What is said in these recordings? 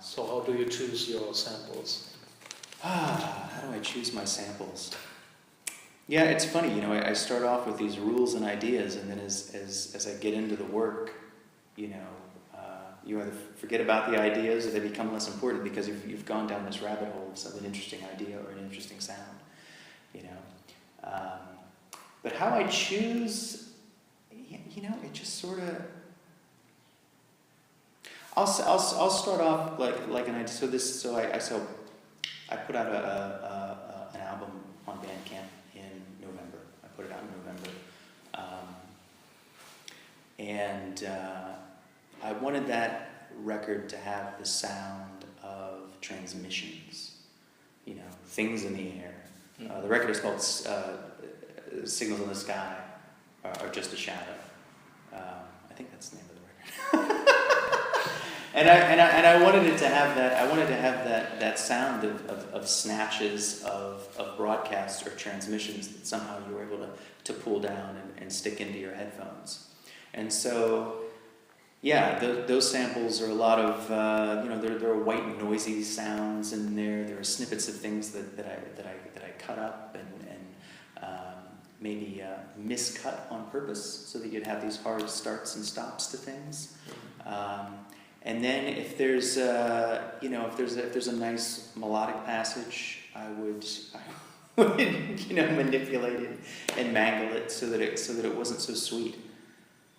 So how do you choose your samples? How do I choose my samples? Yeah, it's funny, you know, I start off with these rules and ideas, and then as I get into the work, you know, you either forget about the ideas or they become less important because you've gone down this rabbit hole of an interesting idea or an interesting sound, you know. But how I choose, you know, it just sort of. I'll start off like an idea. So I put out an album on Bandcamp in November. I put it out in November, and I wanted that record to have the sound of transmissions, you know, things in the air. The record is called Signals in the Sky Are Just a Shadow. I think that's the name of the record. and I wanted it to have that. I wanted to have that sound of snatches of broadcasts or transmissions that somehow you were able to pull down and stick into your headphones. And so, yeah, those samples are a lot of there are white noisy sounds in there. There are snippets of things that I cut up and maybe miscut on purpose so that you'd have these hard starts and stops to things. And then if there's a nice melodic passage, I would you know, manipulate it and mangle it so that it wasn't so sweet,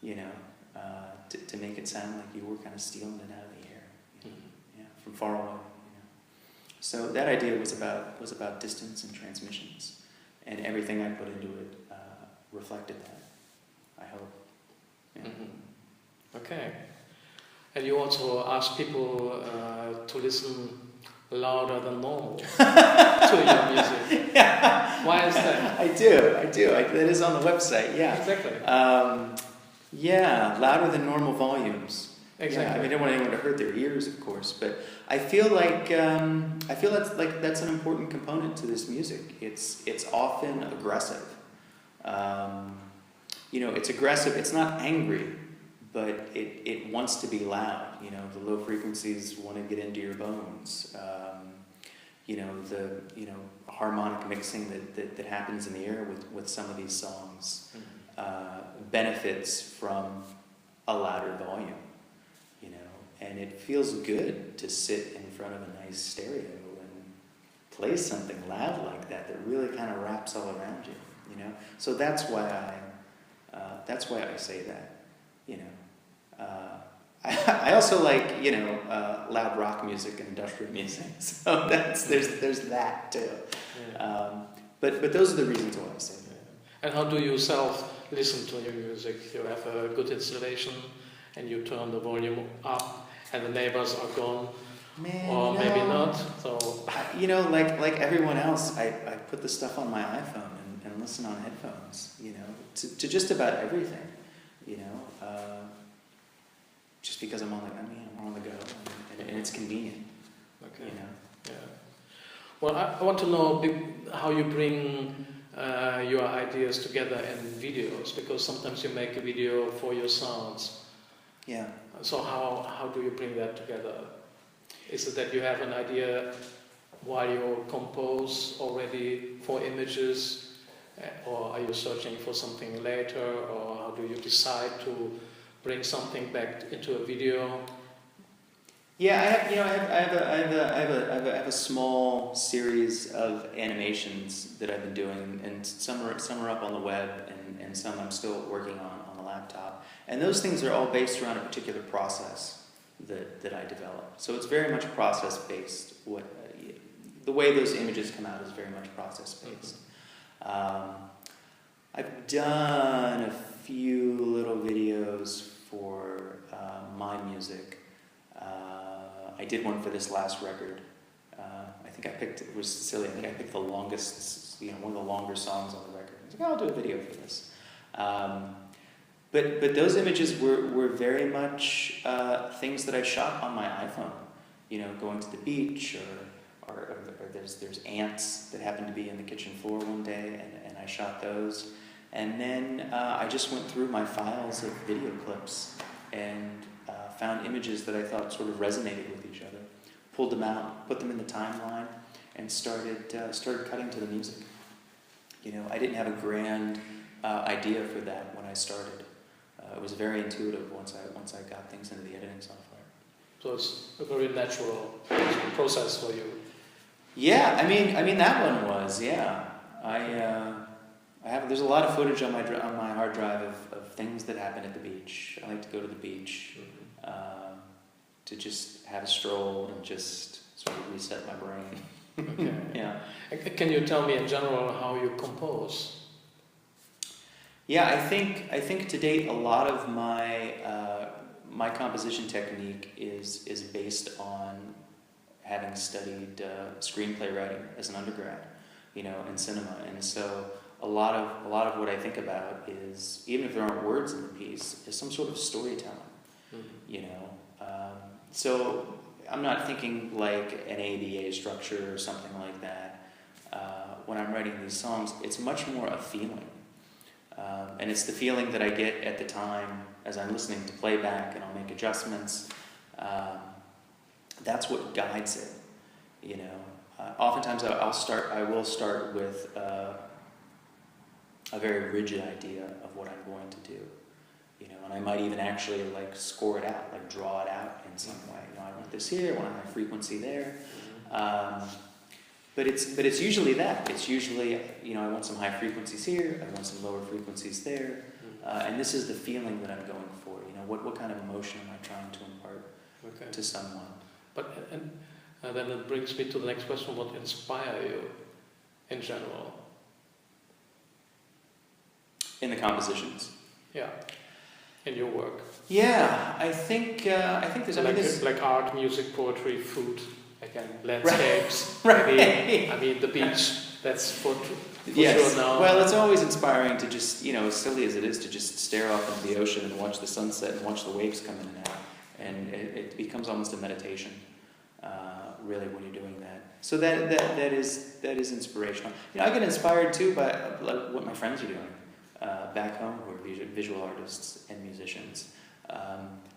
you know, to make it sound like you were kind of stealing it out of the air, you know, yeah, from far away, you know. So that idea was about distance and transmissions, and everything I put into it reflected that, I hope. Yeah. Mm-hmm. Okay. And you also ask people to listen louder than normal to your music. Yeah. Why is that? I do. That is on the website, yeah. Exactly. Yeah, louder than normal volumes. Exactly. Yeah, I mean, I don't want anyone to hurt their ears, of course, but I feel that's an important component to this music. It's often aggressive. You know, it's aggressive. It's not angry, but it wants to be loud. You know, the low frequencies want to get into your bones. You know, the harmonic mixing that happens in the air with some of these songs benefits from a louder volume. You know, and it feels good to sit in front of a nice stereo and play something loud like that really kind of wraps all around you. You know, so that's why I say that. You know. I also like, you know, loud rock music and industrial music. So there's that too. Yeah. But those are the reasons why I say that. Yeah. And how do you listen to your music? You have a good installation, and you turn the volume up, and the neighbors are gone, or maybe not. So you know, like everyone else, I put the stuff on my iPhone and listen on headphones. You know, to just about everything. You know. Just because I'm on the go, and it's convenient. Okay. You know. Yeah. Well, I want to know how you bring your ideas together in videos, because sometimes you make a video for your sounds. Yeah. So how do you bring that together? Is it that you have an idea while you compose already for images, or are you searching for something later, or how do you decide to bring something back into a video? Yeah, I have a small series of animations that I've been doing, and some are up on the web, and some I'm still working on the laptop. And those things are all based around a particular process that I develop. So it's very much process based. The way those images come out is very much process based. I've done a few little videos for my music. I did one for this last record. I think it was silly. I think I picked the longest, one of the longer songs on the record. I was like, I'll do a video for this. But those images were very much things that I shot on my iPhone. You know, going to the beach, or there's ants that happened to be in the kitchen floor one day, and I shot those. And then I just went through my files of video clips and found images that I thought sort of resonated with each other. pulled them out, put them in the timeline, and started cutting to the music. You know, I didn't have a grand idea for that when I started. It was very intuitive once I got things into the editing software. So it's a very natural process for you. Yeah, I mean that one was, yeah. There's a lot of footage on my hard drive of things that happen at the beach. I like to go to the beach to just have a stroll and just sort of reset my brain. Okay. Yeah. Can you tell me in general how you compose? Yeah, I think to date a lot of my my composition technique is based on having studied screenplay writing as an undergrad, you know, in cinema, and so a lot of what I think about is, even if there aren't words in the piece, is some sort of storytelling, you know. So I'm not thinking like an ABA structure or something like that. When I'm writing these songs, it's much more a feeling. And it's the feeling that I get at the time as I'm listening to playback, and I'll make adjustments. That's what guides it, you know. Oftentimes I will start with a very rigid idea of what I'm going to do, you know, and I might even actually like score it out, like draw it out in some way. You know, I want this here, I want a high frequency there. But it's usually that. It's usually, you know, I want some high frequencies here, I want some lower frequencies there, and this is the feeling that I'm going for. You know, what kind of emotion am I trying to impart to someone? But and then it brings me to the next question: what inspires you, in general? In the compositions. Yeah, in your work. Yeah, I think there's like art, music, poetry, food. Again, landscapes. Right. I mean, the beach. That's for yes. Sure now. Well, it's always inspiring to just, you know, as silly as it is, to just stare off into the ocean and watch the sunset and watch the waves come in and out. And it becomes almost a meditation, really, when you're doing that. So that is inspirational. You know, I get inspired too by like what my friends are doing back home, who are visual artists and musicians.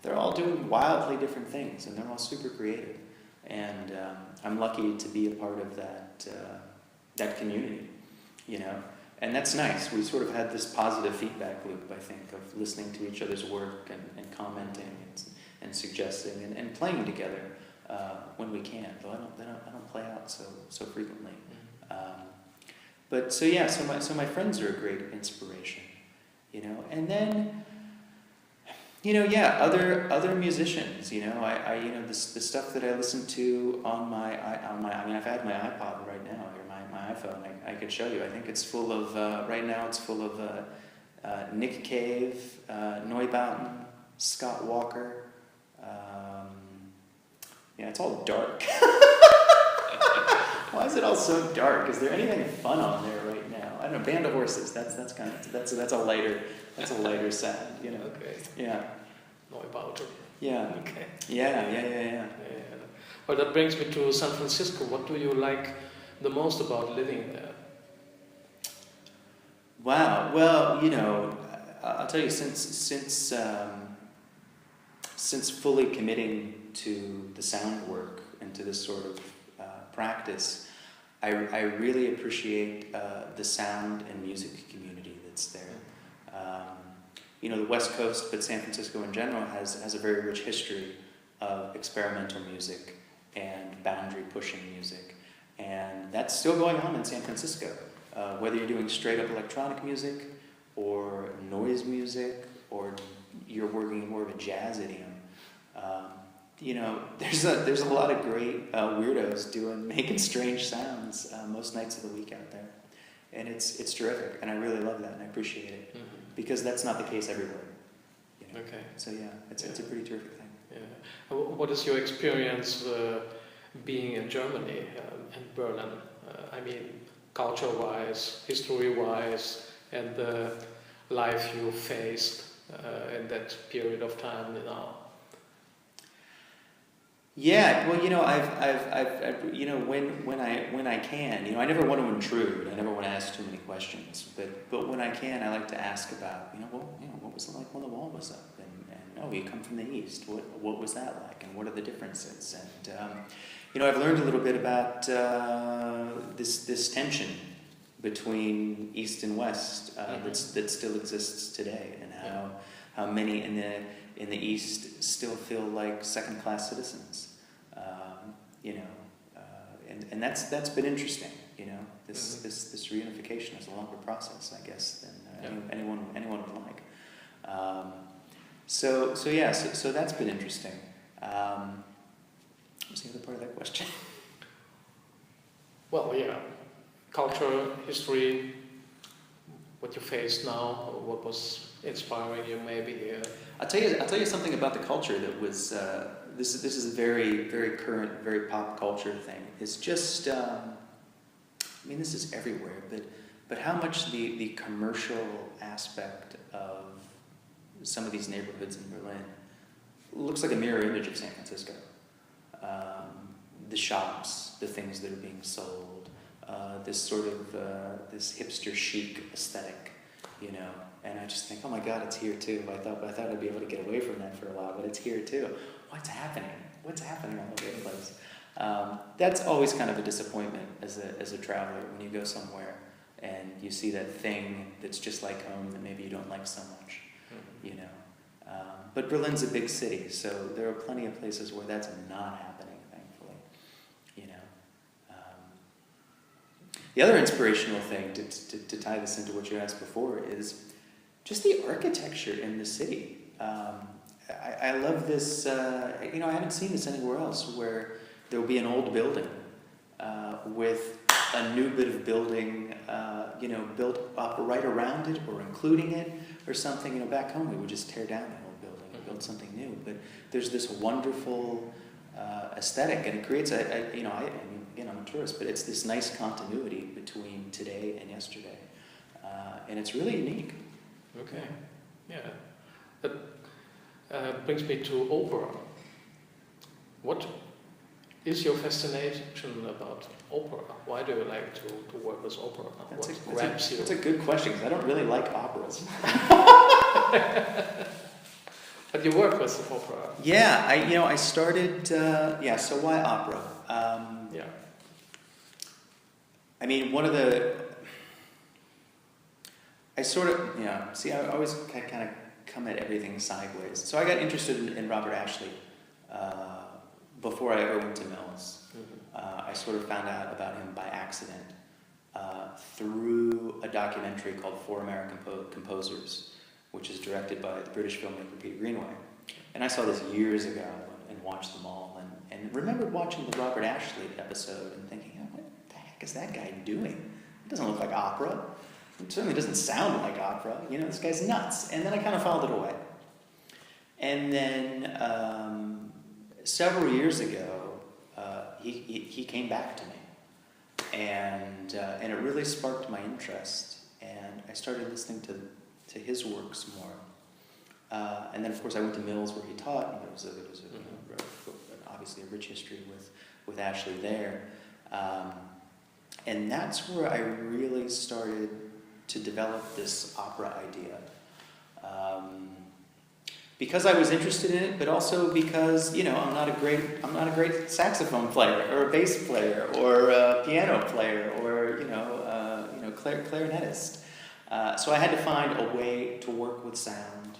They're all doing wildly different things, and they're all super creative. And I'm lucky to be a part of that community, you know. And that's nice. We sort of had this positive feedback loop, I think, of listening to each other's work and commenting and suggesting and playing together when we can. Though I don't play out so frequently. But so yeah, so my friends are a great inspiration, you know. And then, you know, yeah, other musicians, you know, I you know, the stuff that I listen to on my I mean, I've had my iPod right now, or my iPhone. I could show you. I think it's full of right now. It's full of Nick Cave, Neubauten, Scott Walker. Yeah, it's all dark. Why is it all so dark? Is there anything fun on there right now? I don't know. Band of Horses. That's a lighter sound, you know. Okay. Yeah. Neubauten. Yeah. Okay. Yeah. Well, that brings me to San Francisco. What do you like the most about living there? Wow. Well, you know, I'll tell you, since fully committing to the sound work and to this sort of practice, I really appreciate the sound and music community that's there. You know, the West Coast, but San Francisco in general, has a very rich history of experimental music and boundary-pushing music. And that's still going on in San Francisco. Whether you're doing straight-up electronic music or noise music, or you're working in more of a jazz idiom, you know, there's a lot of great weirdos making strange sounds most nights of the week out there. And it's terrific, and I really love that, and I appreciate it. Because that's not the case everywhere. You know? Okay. So yeah, it's a pretty terrific thing. Yeah. What is your experience being in Germany and Berlin? I mean, culture-wise, history-wise, and the life you faced in that period of time now. Yeah, well, you know, I've you know, when I can, you know, I never want to intrude. I never want to ask too many questions. But when I can, I like to ask about, what was it like when the wall was up? And oh, you come from the East. What was that like? And what are the differences? And I've learned a little bit about this tension between East and West that still exists today, and how many in the East still feel like second-class citizens. And that's been interesting. This reunification is a longer process, I guess, than anyone would like. So that's been interesting. What was the other part of that question? Well, yeah, culture, history, what you face now, what was inspiring you maybe. I'll tell you something about the culture that was. This is a very, very current, very pop culture thing. It's just. This is everywhere, but how much the commercial aspect of some of these neighborhoods in Berlin looks like a mirror image of San Francisco. The shops, the things that are being sold, this sort of this hipster chic aesthetic, And I just think, oh my God, it's here too. I thought I'd be able to get away from that for a while, but it's here too. What's happening? What's happening all over the place? That's always kind of a disappointment as a traveler when you go somewhere and you see that thing that's just like home that maybe you don't like so much, But Berlin's a big city, so there are plenty of places where that's not happening, thankfully, The other inspirational thing to tie this into what you asked before is just the architecture in the city. I love this. I haven't seen this anywhere else where there will be an old building with a new bit of building, built up right around it or including it or something. Back home we would just tear down the old building and build something new. But there's this wonderful aesthetic, and it creates I'm a tourist, but it's this nice continuity between today and yesterday, and it's really unique. Okay, yeah. That brings me to opera. What is your fascination about opera? Why do you like to work with opera? That's a good question, because I don't really like operas. But you work with opera. Yeah, I started. So why opera? One of the. I always kind of come at everything sideways. So I got interested in Robert Ashley before I ever went to Mills. I sort of found out about him by accident through a documentary called Four American Composers, which is directed by the British filmmaker Peter Greenaway. And I saw this years ago and watched them all, and remembered watching the Robert Ashley episode and thinking, what the heck is that guy doing? It doesn't look like opera. It certainly doesn't sound like opera. This guy's nuts. And then I kind of filed it away. And then several years ago, he came back to me, and it really sparked my interest. And I started listening to his works more. And then, of course, I went to Mills where he taught, and there was obviously a rich history with Ashley there. And that's where I really started to develop this opera idea. Because I was interested in it, but also because, I'm not a great saxophone player or a bass player or a piano player or, clarinetist. So I had to find a way to work with sound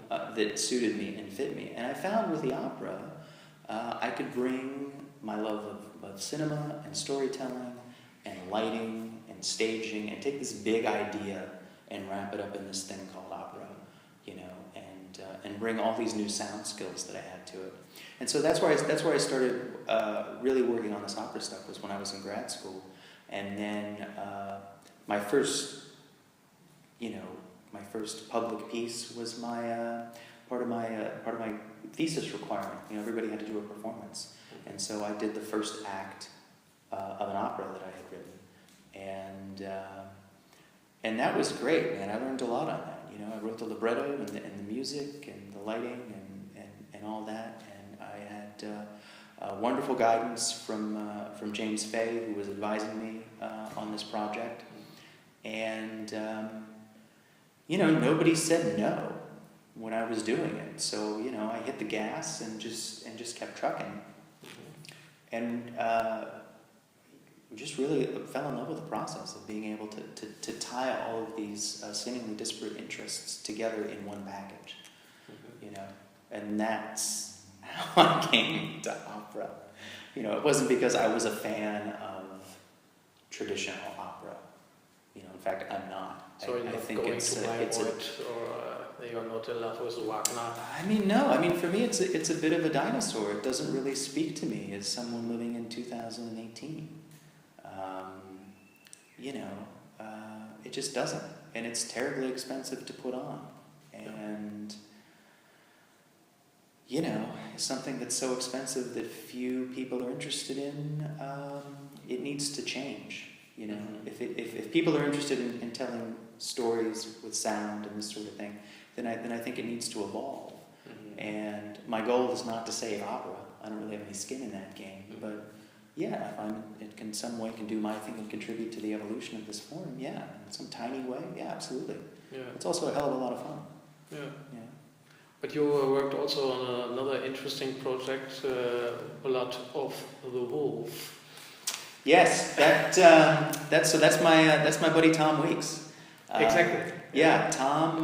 that suited me and fit me. And I found with the opera, I could bring my love of cinema and storytelling and lighting and staging and take this big idea and wrap it up in this thing called opera, and bring all these new sound skills that I had to it. And so that's where I started really working on this opera stuff, was when I was in grad school. And then my first public piece was part of my thesis requirement. Everybody had to do a performance, and so I did the first act of an opera that I had written, and that was great, man. I learned a lot on that. I wrote the libretto and the music and the lighting and all that, and I had wonderful guidance from James Fay, who was advising me on this project, and nobody said no when I was doing it. So I hit the gas and just kept trucking. And just really fell in love with the process of being able to tie all of these seemingly disparate interests together in one package, you know. And that's how I came to opera. You know, it wasn't because I was a fan of traditional opera. You know, in fact, I'm not. So you're not going to Bayreuth, or you're not in love with Wagner? I mean, no. I mean, for me, it's a bit of a dinosaur. It doesn't really speak to me as someone living in 2018. You know, it just doesn't. And it's terribly expensive to put on. And, you know, something that's so expensive that few people are interested in, it needs to change. You know, if people are interested in telling stories with sound and this sort of thing, then I think it needs to evolve. And my goal is not to save opera. I don't really have any skin in that game. But yeah, if in some way can do my thing and contribute to the evolution of this form, yeah, in some tiny way, yeah, absolutely. Yeah. It's also a hell of a lot of fun. Yeah. Yeah. But you worked also on another interesting project, Blood of the Wolf. Yes, that's my buddy Tom Weeks. Exactly. Yeah, Tom.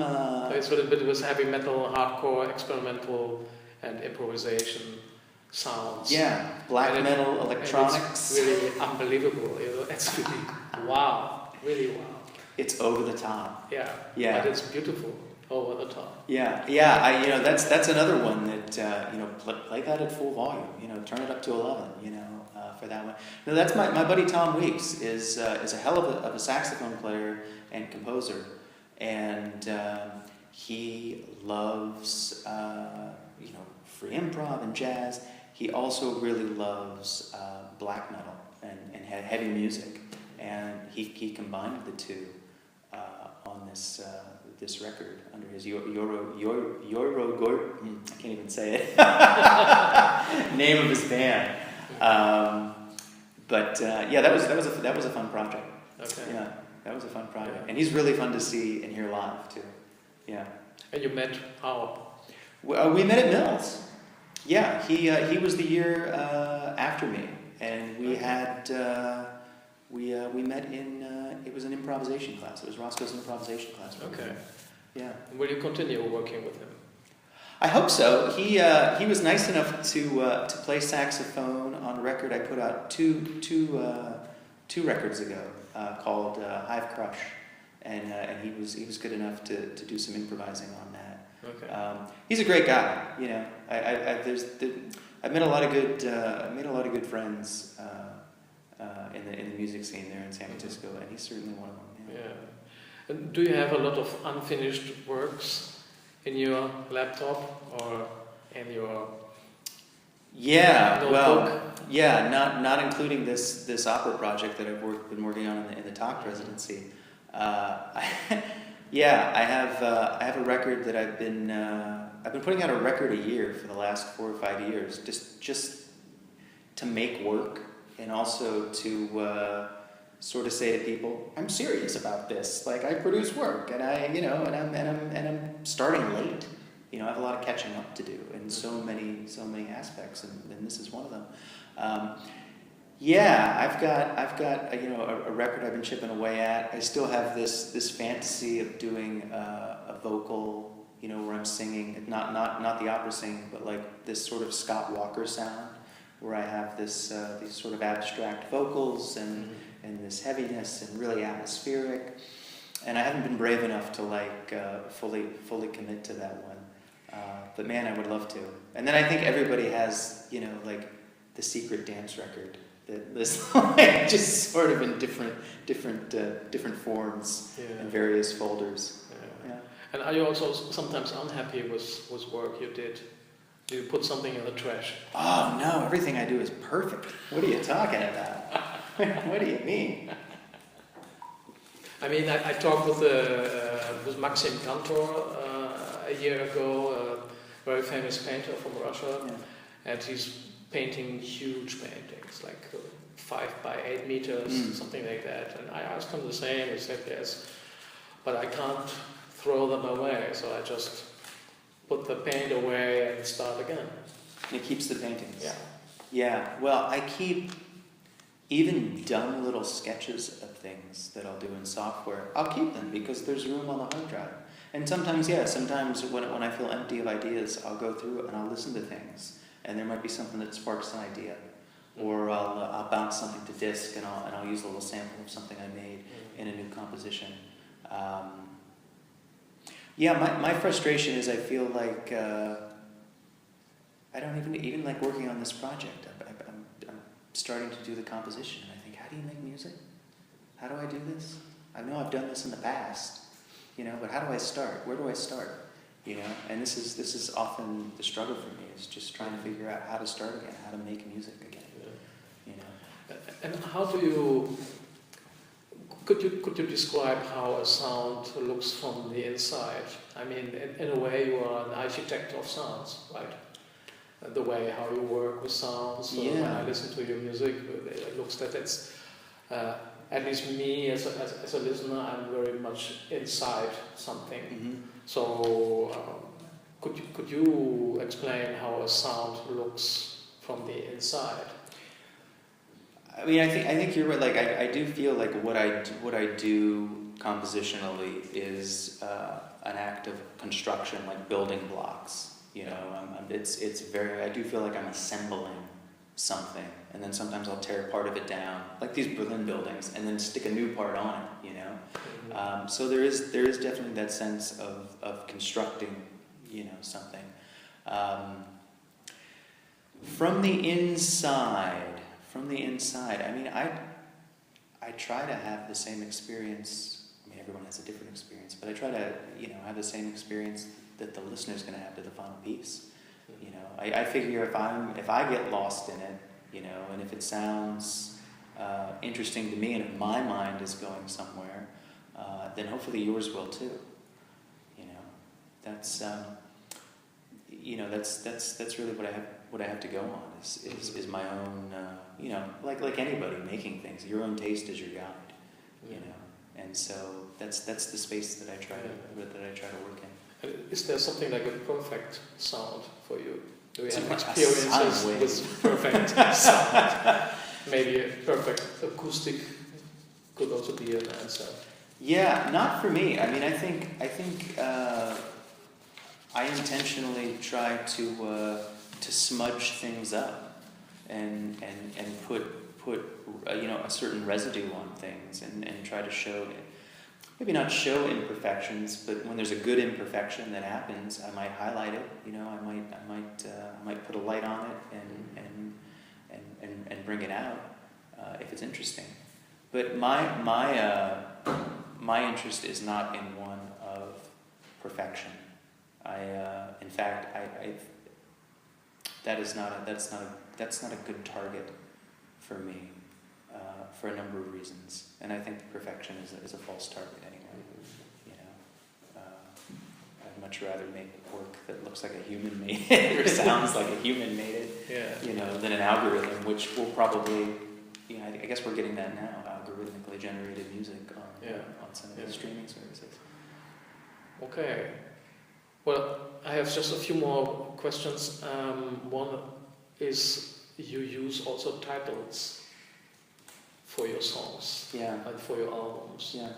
It's a little bit with heavy metal, hardcore, experimental, and improvisation sounds. Yeah, black metal, electronics. It's really unbelievable. You know, it's really wow, really wow. It's over the top. Yeah. Yeah. But it's beautiful. Over the top. Yeah. That's another one that play that at full volume. You know, turn it up to 11. You know. For that one. No, that's my buddy Tom Weeks is a hell of a saxophone player and composer, and he loves free improv and jazz. He also really loves black metal and heavy music, and he combined the two on this record under his I can't even say it name of his band. That was a fun project. Okay. Yeah, that was a fun project, and he's really fun to see and hear live too. Yeah. And you met how? We met at Mills. Yeah, he was the year after me, and we had we met in it was an improvisation class. It was Roscoe's improvisation class. Okay. Yeah. Will you continue working with him? I hope so. He was nice enough to play saxophone on a record I put out two records ago called Hive Crush, and he was good enough to do some improvising on that. Okay. He's a great guy. You know, I've met a lot of good friends in the music scene there in San Francisco, and he's certainly one of them. Yeah. And do you have a lot of unfinished works in your laptop or in your notebook? Not including this opera project that I've been working on in the Takt Residency. I have a record that I've been putting out a record a year for the last 4 or 5 years, just to make work, and also to sort of say to people, I'm serious about this. Like, I produce work, and I'm starting late. You know, I have a lot of catching up to do in so many aspects, and this is one of them. I've got a record I've been chipping away at. I still have this fantasy of doing a vocal, where I'm singing, not the opera singing, but like this sort of Scott Walker sound, where I have these sort of abstract vocals and this heaviness and really atmospheric. And I haven't been brave enough to fully commit to that one. But man, I would love to. And then I think everybody has, the secret dance record that is just sort of in different forms in various folders. Yeah. And are you also sometimes unhappy with work you did? Do you put something in the trash? Oh no, everything I do is perfect. What are you talking about? What do you mean? I mean, I talked with Maxim Kantor a year ago, a very famous painter from Russia, and he's painting huge paintings, like 5 by 8 meters, something like that. And I asked him the same. He said yes, but I can't throw them away, so I just put the paint away and start again. And it keeps the paintings. Yeah. Yeah, well, I keep even dumb little sketches of things that I'll do in software. I'll keep them because there's room on the hard drive. And sometimes when I feel empty of ideas, I'll go through and I'll listen to things, and there might be something that sparks an idea, or I'll bounce something to disk and I'll use a little sample of something I made in a new composition. My frustration is I feel like I don't even like working on this project. I'm starting to do the composition, and I think, how do you make music? How do I do this? I know I've done this in the past, but how do I start? Where do I start? And this is often the struggle for me, is just trying to figure out how to start again, how to make music again. And how do you? Could you describe how a sound looks from the inside? I mean, in a way, you are an architect of sounds, right? The way how you work with sounds. So when I listen to your music, it looks that it's, at least me as a listener, I'm very much inside something. Mm-hmm. So could you explain how a sound looks from the inside? I mean, I think you're right. Like, I do feel like what I do compositionally is an act of construction, like building blocks. It's very. I do feel like I'm assembling something, and then sometimes I'll tear part of it down, like these Berlin buildings, and then stick a new part on it. Mm-hmm. So there is definitely that sense of constructing, something. From the inside, I mean, I try to have the same experience. I mean, everyone has a different experience, but I try to, have the same experience that the listener's going to have to the final piece. I figure if I get lost in it, and if it sounds interesting to me, and if my mind is going somewhere, then hopefully yours will too. That's really what I have to go on is my own, like anybody making things, your own taste is your guide, and so that's the space that I try to work in. Is there something like a perfect sound for you? Do you have experiences with perfect sound? Maybe a perfect acoustic could also be an answer. Yeah, not for me. I mean, I think I intentionally try to smudge things up and put a certain residue on things and try to show it. Maybe not show imperfections, but when there's a good imperfection that happens, I might highlight it. I might put a light on it and bring it out if it's interesting. But my interest is not in one of perfection. In fact, that's not a good target for me for a number of reasons. And I think perfection is a false target anyway. I'd much rather make work that looks like a human made it or sounds like a human made it, than an algorithm, which will probably, I guess we're getting that now, algorithmically generated music on some of the streaming services. Okay. Well, I have just a few more questions. One is, you use also titles for your songs and for your albums. Yeah.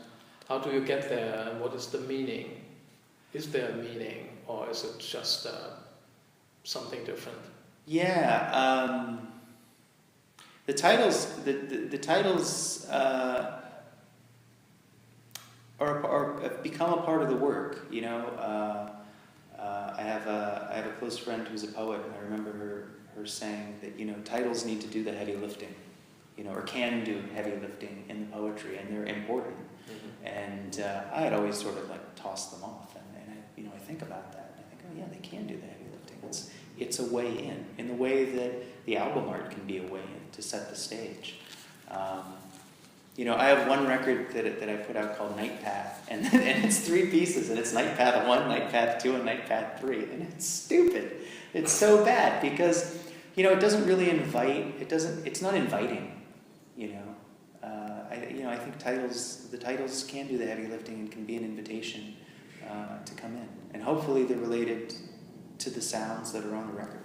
How do you get there, and what is the meaning? Is there a meaning, or is it just something different? Yeah, the titles have become a part of the work. I have a close friend who's a poet, and I remember her saying that titles need to do the heavy lifting, or can do heavy lifting in the poetry, and they're important. Mm-hmm. And I had always sort of like tossed them off, and I think about that, and I think, oh yeah, they can do the heavy lifting. It's a way in the way that the album art can be a way in to set the stage. I have one record that I put out called Night Path, and it's 3 pieces, and it's Night Path 1, Night Path 2, and Night Path 3, and it's stupid. It's so bad because it doesn't really invite. It's not inviting. I think the titles can do the heavy lifting and can be an invitation to come in, and hopefully they're related to the sounds that are on the record.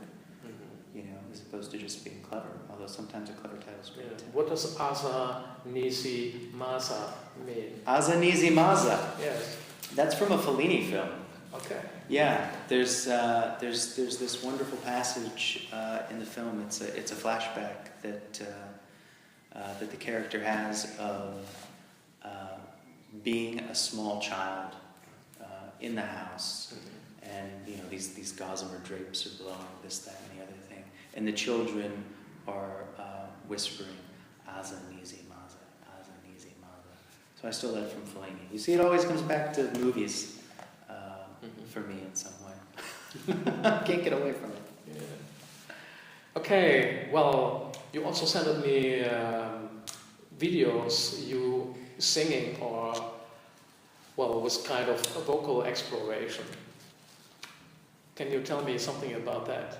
as opposed to just being clever. Although sometimes a clever title is great. Yeah. What does Asa Nisi Masa mean? Asa Nisi Masa. Yes. That's from a Fellini film. Okay. Yeah, there's this wonderful passage in the film. It's a flashback that the character has of being a small child in the house, and these gossamer drapes are blowing, this, that, and the other thing, and the children are whispering, "Asa Nisi Maza, Asa Nisi Maza." So I stole that from Fellini. You see, it always comes back to movies for me in some way. Can't get away from it. Yeah. Okay. Well, you also sent me videos you singing, or was kind of a vocal exploration. Can you tell me something about that?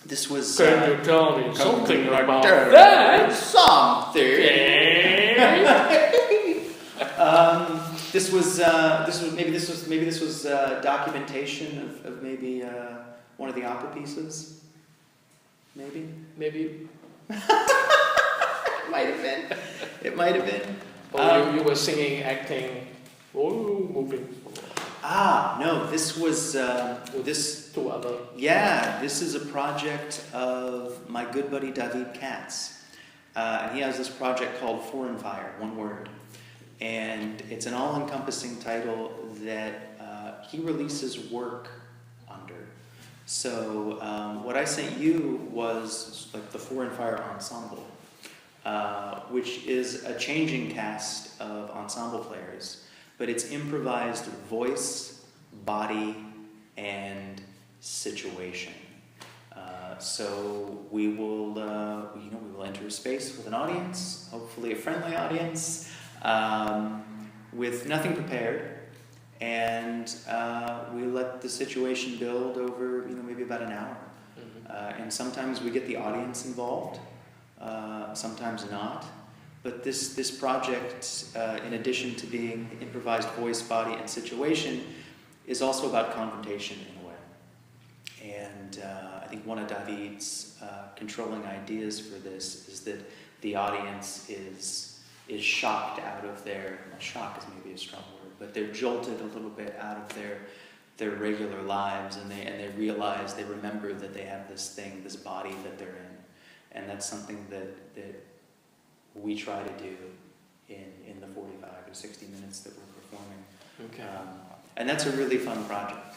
This was. Can you tell me something about that? that? Something. This was documentation of maybe one of the opera pieces. Maybe. It might have been. Or you were singing, acting, moving. No, this was this. Two other. Yeah, this is a project of my good buddy David Katz, and he has this project called Foreign Fire, one word, and it's an all-encompassing title that he releases work under. So what I sent you was like the Foreign Fire Ensemble, which is a changing cast of ensemble players, but it's improvised voice, body, and situation. So we will enter a space with an audience, hopefully a friendly audience, with nothing prepared, and we let the situation build over, maybe about an hour. And sometimes we get the audience involved, sometimes not. But this project, in addition to being improvised voice, body, and situation, is also about confrontation in a way. And I think one of David's controlling ideas for this is that the audience is shocked out of their, shock is maybe a strong word, but they're jolted a little bit out of their regular lives, and they realize, they remember that they have this thing, this body that they're in. And that's something that we try to do in the 45 or 60 minutes that we're performing. Okay. And that's a really fun project.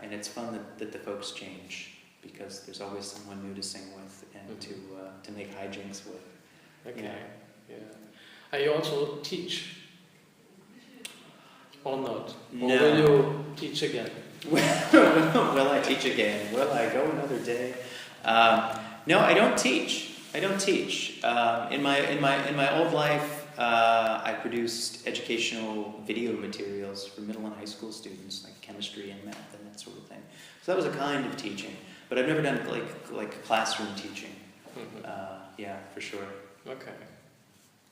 And it's fun that the folks change, because there's always someone new to sing with and to make hijinks with. Okay. Yeah. And you also teach, or not? No. Or will you teach again? Will I teach again? Will I go another day? No, I don't teach. In my old life, I produced educational video materials for middle and high school students, like chemistry and math and that sort of thing. So that was a kind of teaching, but I've never done like classroom teaching. Yeah, for sure. Okay,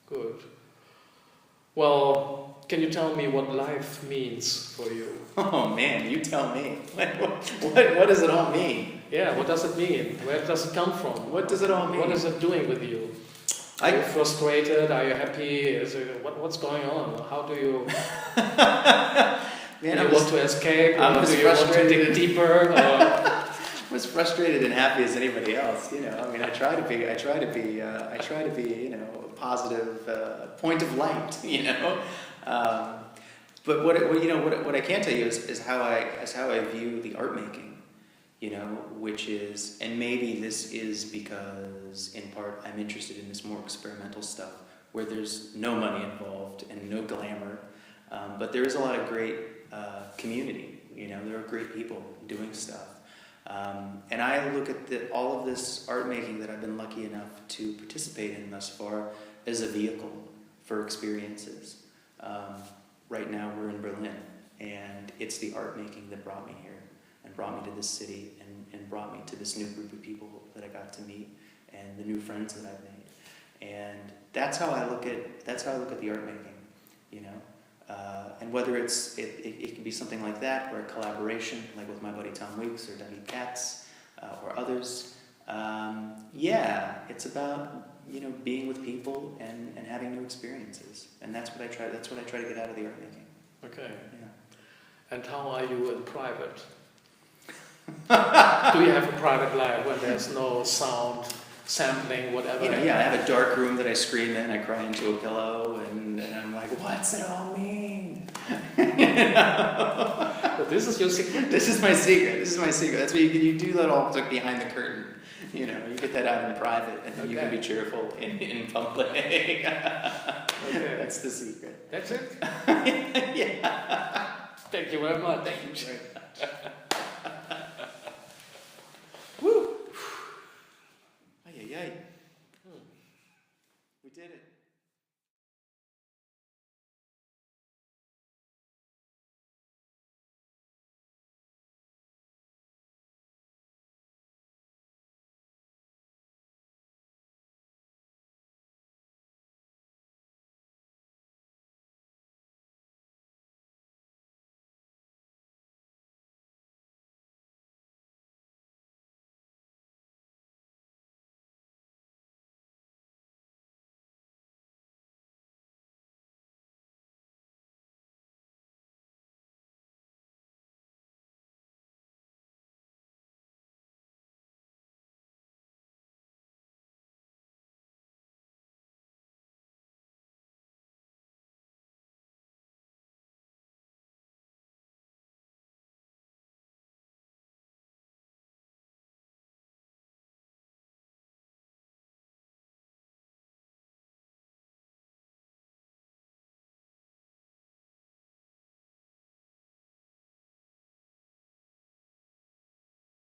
good. Well, can you tell me what life means for you? Oh man, you tell me. What does it all mean? Yeah, what does it mean? Where does it come from? What does it all mean? What is it doing with you? Are you frustrated? Are you happy? What's going on? How do you... Man, do you want to escape? Or do you want to dig deeper? I'm as frustrated and happy as anybody else. I mean, I try to be, a positive point of light. But what I can tell you is how I view the art making. Which is, and maybe this is because, in part, I'm interested in this more experimental stuff, where there's no money involved and no glamour, but there is a lot of great community. There are great people doing stuff. And I look at all of this art making that I've been lucky enough to participate in thus far as a vehicle for experiences. Right now we're in Berlin, and it's the art making that brought me here, and brought me to this city, and brought me to this new group of people that I got to meet, and the new friends that I've made. And that's how I look at the art making, and whether it can be something like that, or a collaboration, like with my buddy Tom Weeks or David Katz, or others. Yeah, it's about, you know, being with people and having new experiences, and that's what I try. That's what I try to get out of the art making. Okay. Yeah. And how are you in private? Do you have a private life when there's no sound, sampling, whatever? You know, yeah, I have a dark room that I scream in. I cry into a pillow, and I'm like, what's it all mean? You know? But this is your secret. This is my secret. This is my secret. That's what you do that all behind the curtain. You know, you get that out in private, and then you can be cheerful in public. Okay. That's the secret. That's it? Yeah. Thank you very much. Thank you. Woo! Ay, ay, ay. We did it.